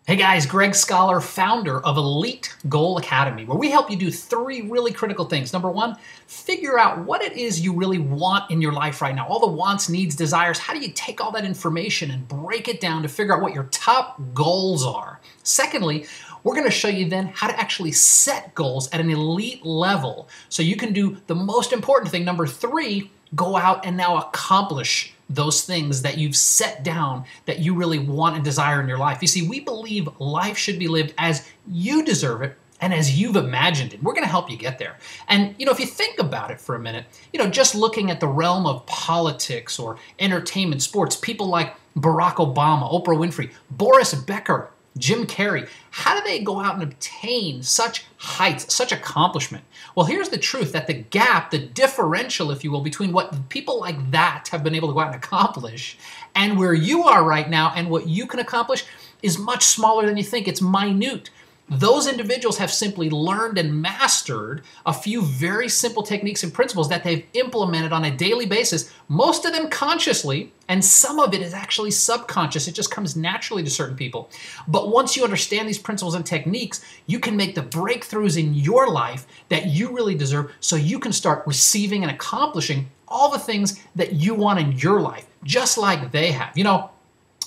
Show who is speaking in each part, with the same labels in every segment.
Speaker 1: Hey guys, Greg Scholar, founder of Elite Goal Academy, where we help you do three really critical things. Number one, figure out what it is you really want in your life right now. All the wants, needs, desires. How do you take all that information and break it down to figure out what your top goals are? Secondly, we're going to show you then how to actually set goals at an elite level so you can do the most important thing. Number three, go out and now accomplish those things that you've set down that you really want and desire in your life. You see, we believe life should be lived as you deserve it and as you've imagined it. We're going to help you get there. And, if you think about it for a minute, just looking at the realm of politics or entertainment, sports, people like Barack Obama, Oprah Winfrey, Boris Becker, Jim Carrey, how do they go out and obtain such heights, such accomplishment? Well, here's the truth, that the gap, the differential, if you will, between what people like that have been able to go out and accomplish and where you are right now and what you can accomplish is much smaller than you think. It's minute. Those individuals have simply learned and mastered a few very simple techniques and principles that they've implemented on a daily basis, most of them consciously, and some of it is actually subconscious. It just comes naturally to certain people. But once you understand these principles and techniques, you can make the breakthroughs in your life that you really deserve so you can start receiving and accomplishing all the things that you want in your life, just like they have.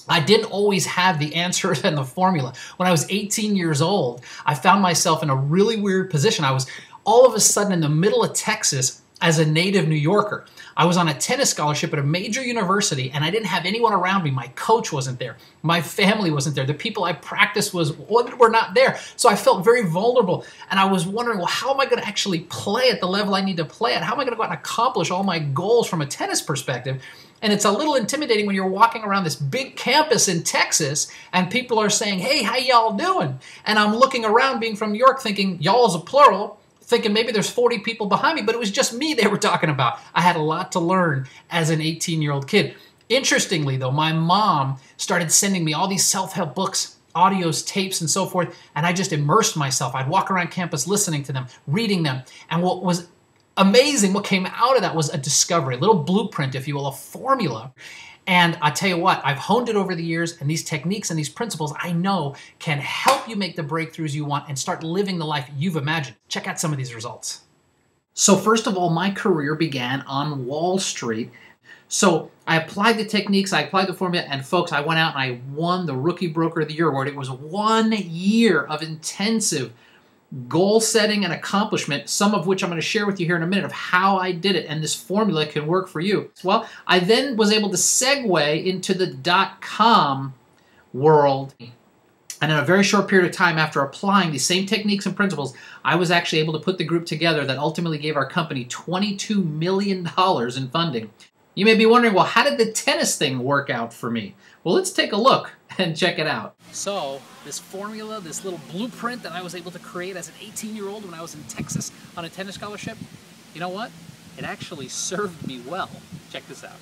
Speaker 1: I didn't always have the answers and the formula. When I was 18 years old, I found myself in a really weird position. I was all of a sudden in the middle of Texas as a native New Yorker. I was on a tennis scholarship at a major university, and I didn't have anyone around me. My coach wasn't there. My family wasn't there. The people I practiced were not there. So I felt very vulnerable, and I was wondering, well, how am I going to actually play at the level I need to play at? How am I going to go out and accomplish all my goals from a tennis perspective? And it's a little intimidating when you're walking around this big campus in Texas and people are saying, hey, how y'all doing? And I'm looking around, being from New York, thinking y'all is a plural, thinking maybe there's 40 people behind me, but it was just me they were talking about. I had a lot to learn as an 18-year-old kid. Interestingly, though, my mom started sending me all these self-help books, audios, tapes, and so forth, and I just immersed myself. I'd walk around campus listening to them, reading them, and what was amazing, what came out of that was a discovery, a little blueprint, if you will, a formula. And I tell you what, I've honed it over the years, and these techniques and these principles I know can help you make the breakthroughs you want and start living the life you've imagined. Check out some of these results. So first of all, my career began on Wall Street. So I applied the techniques, I applied the formula, and folks, I went out and I won the Rookie Broker of the Year award. It was 1 year of intensive goal setting and accomplishment, some of which I'm going to share with you here in a minute of how I did it, and this formula can work for you. Well, I then was able to segue into the .com world, and in a very short period of time after applying these same techniques and principles, I was actually able to put the group together that ultimately gave our company $22 million in funding. You may be wondering, well, how did the tennis thing work out for me? Well, let's take a look and check it out. So, this formula, this little blueprint that I was able to create as an 18-year-old when I was in Texas on a tennis scholarship, you know what? It actually served me well. Check this out.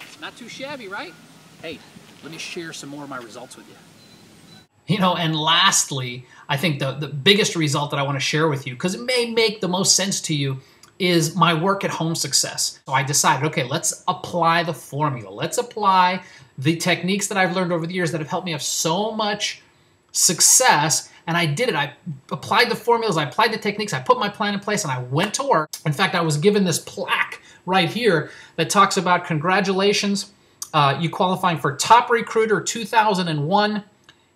Speaker 1: It's not too shabby, right? Hey, let me share some more of my results with you. And lastly, I think the biggest result that I want to share with you, because it may make the most sense to you, is my work at home success. So I decided, okay, let's apply the formula. Let's apply the techniques that I've learned over the years that have helped me have so much success. And I did it. I applied the formulas, I applied the techniques, I put my plan in place, and I went to work. In fact, I was given this plaque right here that talks about congratulations, you qualifying for Top Recruiter 2001.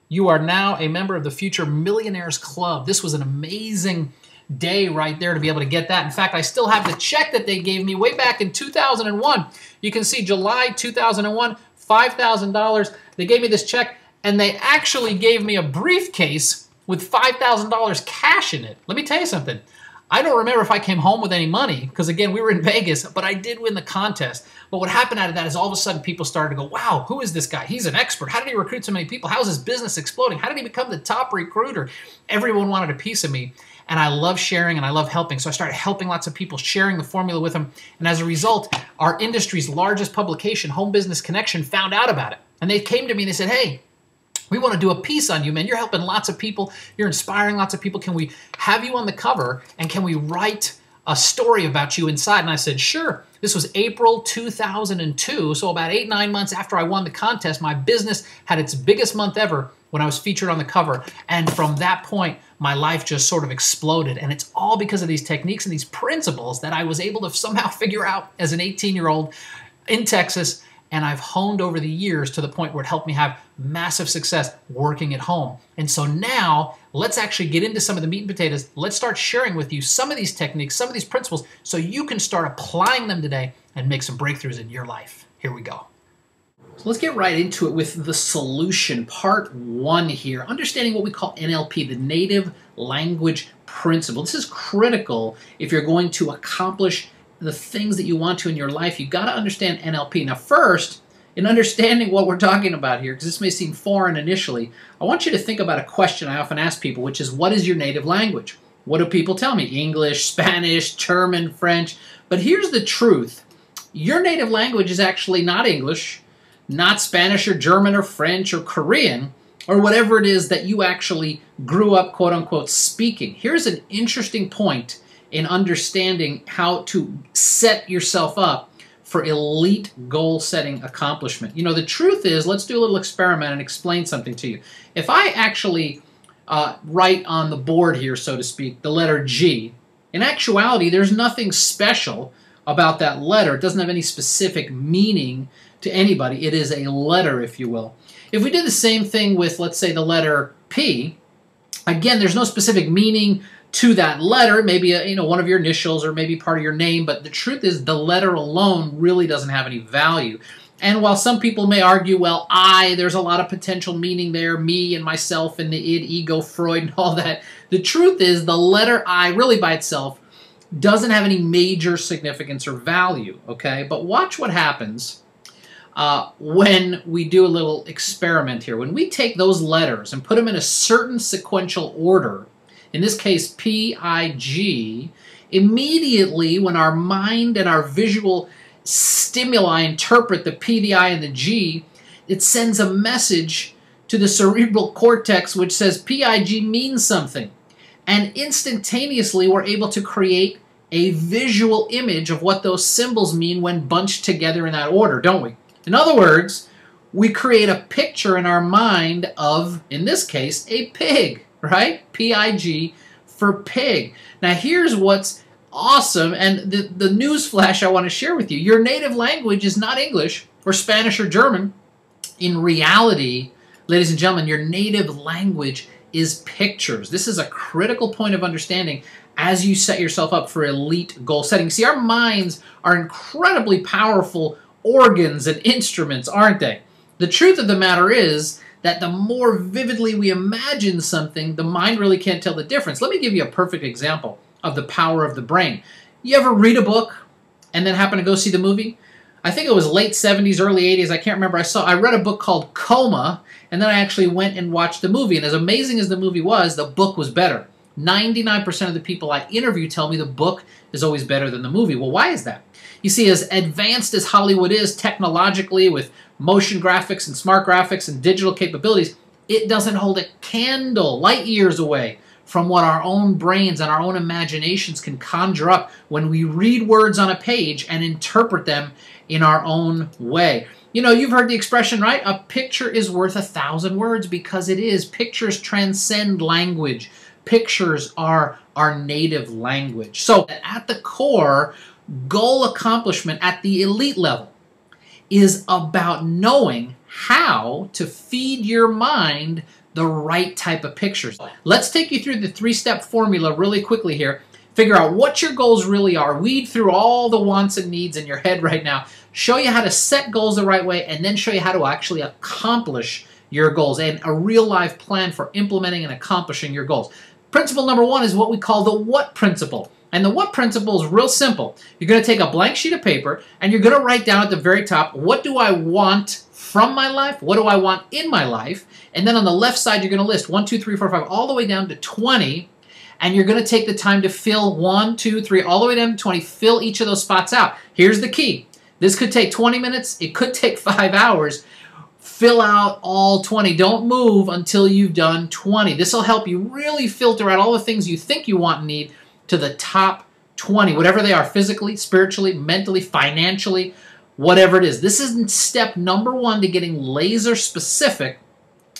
Speaker 1: You are now a member of the Future Millionaires Club. This was an amazing day right there to be able to get that. In fact, I still have the check that they gave me way back in 2001. You can see July 2001, $5,000. They gave me this check, and they actually gave me a briefcase with $5,000 cash in it. Let me tell you something. I don't remember if I came home with any money because, again, we were in Vegas, but I did win the contest. But what happened out of that is all of a sudden people started to go, wow, who is this guy? He's an expert. How did he recruit so many people? How's his business exploding? How did he become the top recruiter? Everyone wanted a piece of me, and I love sharing and I love helping. So I started helping lots of people, sharing the formula with them. And as a result, our industry's largest publication, Home Business Connection, found out about it. And they came to me and they said, hey, we want to do a piece on you, man. You're helping lots of people. You're inspiring lots of people. Can we have you on the cover, and can we write a story about you inside. And I said, sure. This was April 2002, so about 8-9 months after I won the contest. My business had its biggest month ever when I was featured on the cover. And from that point, my life just sort of exploded. And it's all because of these techniques and these principles that I was able to somehow figure out as an 18-year-old in Texas. And I've honed over the years to the point where it helped me have massive success working at home. And so now let's actually get into some of the meat and potatoes. Let's start sharing with you some of these techniques, some of these principles, so you can start applying them today and make some breakthroughs in your life. Here we go. So let's get right into it with the solution, part 1 here. Understanding what we call NLP, the native language principle. This is critical if you're going to accomplish the things that you want to in your life. You've got to understand NLP. Now first, in understanding what we're talking about here, because this may seem foreign initially, I want you to think about a question I often ask people, which is, what is your native language? What do people tell me? English, Spanish, German, French. But here's the truth. Your native language is actually not English, not Spanish or German or French or Korean, or whatever it is that you actually grew up, quote unquote, speaking. Here's an interesting point in understanding how to set yourself up for elite goal-setting accomplishment. You know, the truth is, let's do a little experiment and explain something to you. If I actually write on the board here, so to speak, the letter G, in actuality, there's nothing special about that letter. It doesn't have any specific meaning to anybody. It is a letter, if you will. If we did the same thing with, let's say, the letter P, again, there's no specific meaning to that letter, maybe one of your initials or maybe part of your name, but the truth is the letter alone really doesn't have any value. And while some people may argue, well, there's a lot of potential meaning there, me and myself and the id, ego, Freud and all that, the truth is the letter I really by itself doesn't have any major significance or value, okay? But watch what happens when we do a little experiment here. When we take those letters and put them in a certain sequential order, in this case, P-I-G, immediately when our mind and our visual stimuli interpret the P, the I, and the G, it sends a message to the cerebral cortex which says P-I-G means something. And instantaneously, we're able to create a visual image of what those symbols mean when bunched together in that order, don't we? In other words, we create a picture in our mind of, in this case, a pig. Right? P-I-G for pig. Now here's what's awesome, and the news flash I want to share with you. Your native language is not English or Spanish or German. In reality, ladies and gentlemen, your native language is pictures. This is a critical point of understanding as you set yourself up for elite goal setting. See, our minds are incredibly powerful organs and instruments, aren't they? The truth of the matter is that the more vividly we imagine something, the mind really can't tell the difference. Let me give you a perfect example of the power of the brain. You ever read a book and then happen to go see the movie? I think it was late 70s, early 80s, I can't remember. I read a book called Coma, and then I actually went and watched the movie. And as amazing as the movie was, the book was better. 99% of the people I interview tell me the book is always better than the movie. Well, why is that? You see, as advanced as Hollywood is technologically with motion graphics and smart graphics and digital capabilities, it doesn't hold a candle light years away from what our own brains and our own imaginations can conjure up when we read words on a page and interpret them in our own way. You know, you've heard the expression, right? A picture is worth 1,000 words, because it is. Pictures transcend language. Pictures are our native language. So at the core, goal accomplishment at the elite level is about knowing how to feed your mind the right type of pictures. Let's take you through the 3-step formula really quickly here. Figure out what your goals really are. Weed through all the wants and needs in your head right now. Show you how to set goals the right way, and then show you how to actually accomplish your goals and a real life plan for implementing and accomplishing your goals. Principle number 1 is what we call the what principle. And the what principle is real simple. You're going to take a blank sheet of paper and you're going to write down at the very top, what do I want from my life? What do I want in my life? And then on the left side, you're going to list 1, 2, 3, 4, 5, all the way down to 20. And you're going to take the time to fill 1, 2, 3, all the way down to 20. Fill each of those spots out. Here's the key. This could take 20 minutes. It could take 5 hours. Fill out all 20. Don't move until you've done 20. This will help you really filter out all the things you think you want and need to the top 20, whatever they are, physically, spiritually, mentally, financially, whatever it is. This is step number 1 to getting laser specific.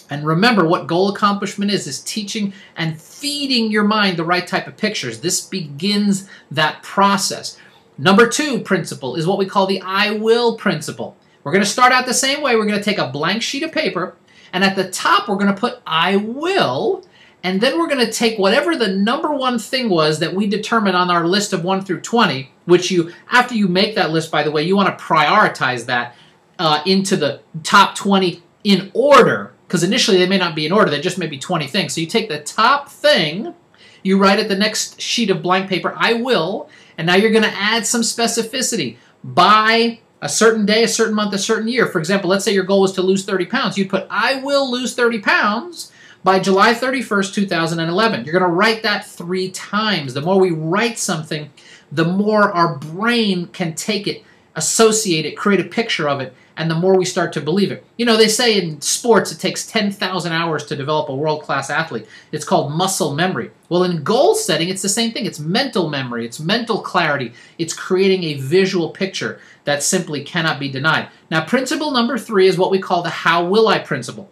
Speaker 1: And remember, what goal accomplishment is teaching and feeding your mind the right type of pictures. This begins that process. Number 2 principle is what we call the I will principle. We're going to start out the same way. We're going to take a blank sheet of paper, and at the top we're going to put I will, and then we're going to take whatever the number 1 thing was that we determined on our list of 1 through 20, which after you make that list, by the way, you want to prioritize that into the top 20 in order, because initially they may not be in order, they just may be 20 things. So you take the top thing, you write at the next sheet of blank paper, I will, and now you're going to add some specificity. By a certain day, a certain month, a certain year. For example, let's say your goal was to lose 30 pounds. You'd put, I will lose 30 pounds by July 31st, 2011. You're going to write that 3 times. The more we write something, the more our brain can take it, associate it, create a picture of it, and the more we start to believe it. You know, they say in sports it takes 10,000 hours to develop a world-class athlete. It's called muscle memory. Well, in goal setting, it's the same thing. It's mental memory. It's mental clarity. It's creating a visual picture that simply cannot be denied. Now, principle number 3 is what we call the how will I principle.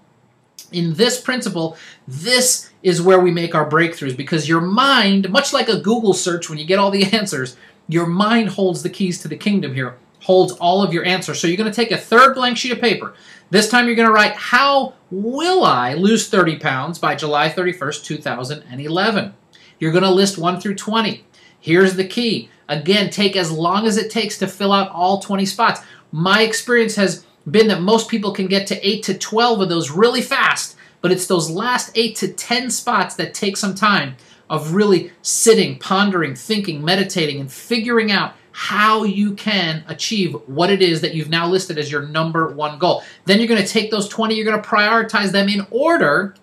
Speaker 1: In this principle, this is where we make our breakthroughs, because your mind, much like a Google search when you get all the answers, your mind holds the keys to the kingdom here, holds all of your answers. So you're going to take a third blank sheet of paper. This time you're going to write, how will I lose 30 pounds by July 31st, 2011? You're going to list 1 through 20. Here's the key. Again, take as long as it takes to fill out all 20 spots. My experience has been that most people can get to 8 to 12 of those really fast, but it's those last 8 to 10 spots that take some time of really sitting, pondering, thinking, meditating, and figuring out how you can achieve what it is that you've now listed as your number 1 goal. Then you're going to take those 20, you're going to prioritize them in order,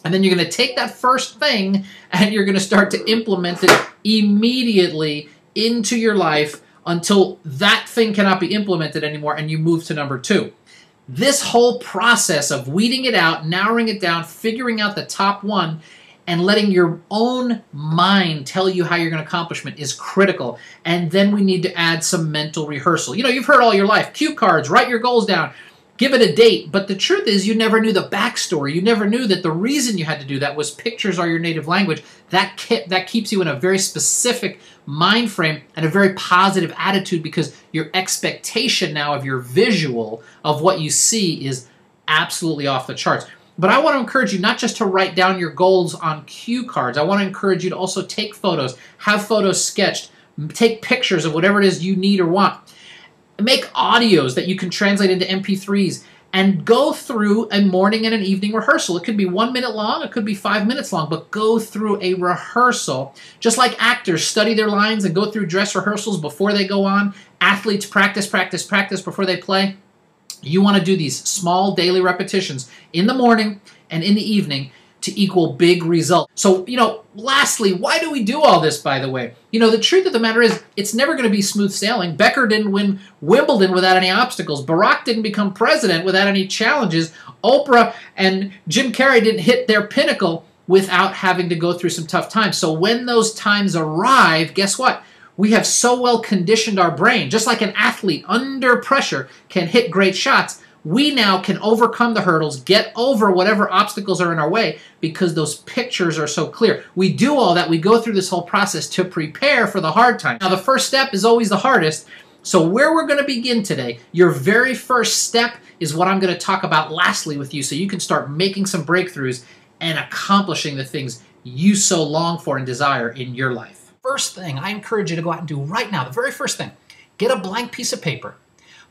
Speaker 1: and then you're going to take that first thing and you're going to start to implement it immediately into your life until that thing cannot be implemented anymore and you move to number 2. This whole process of weeding it out, narrowing it down, figuring out the top 1, and letting your own mind tell you how you're going to accomplish it is critical. And then we need to add some mental rehearsal. You know, you've heard all your life, cue cards, write your goals down, give it a date. But the truth is you never knew the backstory. You never knew that the reason you had to do that was pictures are your native language. That keeps you in a very specific mind frame and a very positive attitude, because your expectation now of your visual of what you see is absolutely off the charts. But I want to encourage you not just to write down your goals on cue cards. I want to encourage you to also take photos, have photos sketched, take pictures of whatever it is you need or want. Make audios that you can translate into MP3s, and go through a morning and an evening rehearsal. It could be 1 minute long, it could be 5 minutes long, but go through a rehearsal. Just like actors study their lines and go through dress rehearsals before they go on, athletes practice before they play. You want to do these small daily repetitions in the morning and in the evening to equal big results. So, you know, lastly, why do we do all this, by the way? You know, the truth of the matter is it's never going to be smooth sailing. Becker didn't win Wimbledon without any obstacles. Barack didn't become president without any challenges. Oprah and Jim Carrey didn't hit their pinnacle without having to go through some tough times. So when those times arrive, guess what? We have so well conditioned our brain, just like an athlete under pressure can hit great shots. We now can overcome the hurdles, get over whatever obstacles are in our way, because those pictures are so clear. We do all that. We go through this whole process to prepare for the hard time. Now, the first step is always the hardest. So where we're going to begin today, your very first step is what I'm going to talk about lastly with you, so you can start making some breakthroughs and accomplishing the things you so long for and desire in your life. First thing I encourage you to go out and do right now, the very first thing, get a blank piece of paper.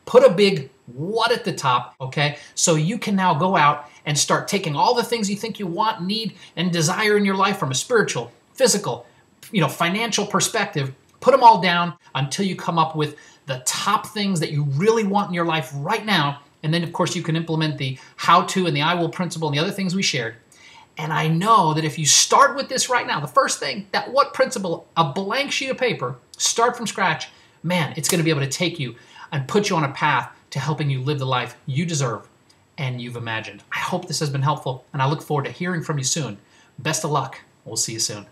Speaker 1: Put a big what at the top, okay? So you can now go out and start taking all the things you think you want, need, and desire in your life from a spiritual, physical, financial perspective. Put them all down until you come up with the top things that you really want in your life right now. And then, of course, you can implement the how-to and the I will principle and the other things we shared. And I know that if you start with this right now, the first thing, that what principle, a blank sheet of paper, start from scratch, man, it's going to be able to take you and put you on a path to helping you live the life you deserve and you've imagined. I hope this has been helpful, and I look forward to hearing from you soon. Best of luck. We'll see you soon.